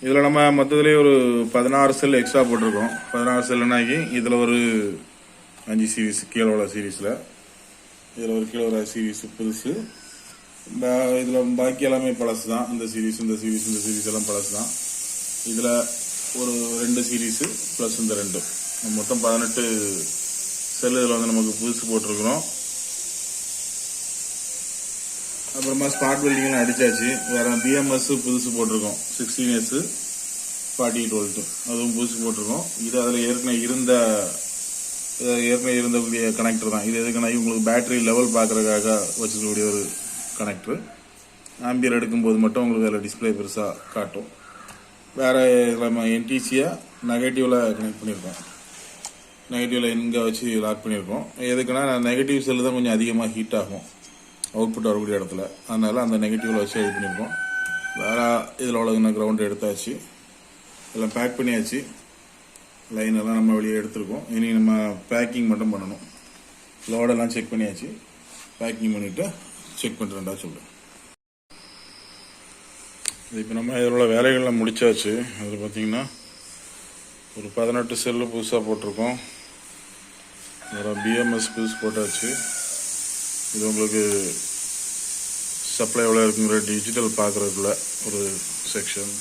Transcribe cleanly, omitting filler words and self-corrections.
இதில் நம்ம மொத்தத்துலேயே ஒரு 16 செல் எக்ஸ்ட்ரா போட்டிருக்கோம். 16 செல்லுனாக்கி இதில் ஒரு 5 சீரீஸ் கீழே உள்ள சீரீஸில், இதில் ஒரு கீழே வர சீரீஸ் புதுசு, இதில் பாக்கி எல்லாமே பழசு தான். இந்த சீரீஸ் எல்லாம் பழசு தான். இதில் ஒரு 2 சீரீஸு ப்ளஸ் இந்த 2 மொத்தம் 18 செல்லு இதில் வந்து நமக்கு புதுசு போட்டிருக்கிறோம். அப்புறமா ஸ்பாட் வெல்டிங்லாம் அடித்தாச்சு. வேறு பிஎம்எஸ் புதுசு போட்டிருக்கோம். 16S 48 வோல்ட்டு அதுவும் புதுசு போட்டிருக்கோம். இது அதில் ஏற்கனவே இருந்தக்கூடிய கனெக்டர் தான். இது எதுக்குன்னா உங்களுக்கு பேட்டரி லெவல் பார்க்குறதுக்காக வச்சுக்கக்கூடிய ஒரு கனெக்டர். ஆம்பியர் எடுக்கும்போது மட்டும் உங்களுக்கு அதில் டிஸ்பிளே பெருசாக காட்டும். வேறு நம்ம என்டிசியாக நெகட்டிவில் கனெக்ட் பண்ணியிருக்கோம். நெகட்டிவில் இங்கே வச்சு லாக் பண்ணியிருக்கோம். எதுக்குன்னா நெகட்டிவ் செல்லு தான் கொஞ்சம் அதிகமாக ஹீட் ஆகும் அவுட்புட் வரக்கூடிய இடத்துல. அதனால் அந்த நெகட்டிவில் வச்சு இது பண்ணியிருக்கோம். வேறு இதில் உள்ள கிரவுண்ட் எடுத்தாச்சு, எல்லாம் பேக் பண்ணியாச்சு. லைன் எல்லாம் நம்ம வெளியே எடுத்துருக்கோம். இனி நம்ம பேக்கிங் மட்டும் பண்ணணும். லோடெல்லாம் செக் பண்ணியாச்சு. பேக்கிங் பண்ணிவிட்டு செக் பண்ணுறேன்டா சொல்லுங்கள். இப்போ நம்ம இதில் உள்ள வேலைகள்லாம் முடிச்சாச்சு. அதில் பார்த்தீங்கன்னா ஒரு 18 செல்லு புதுசாக போட்டிருக்கோம். வேறு பிஎம்எஸ் புதுசு போட்டாச்சு. இது உங்களுக்கு சப்ளை எவ்வளோ இருக்குங்கிற டிஜிட்டல் பார்க்குறதுக்குள்ள ஒரு செக்ஷன்.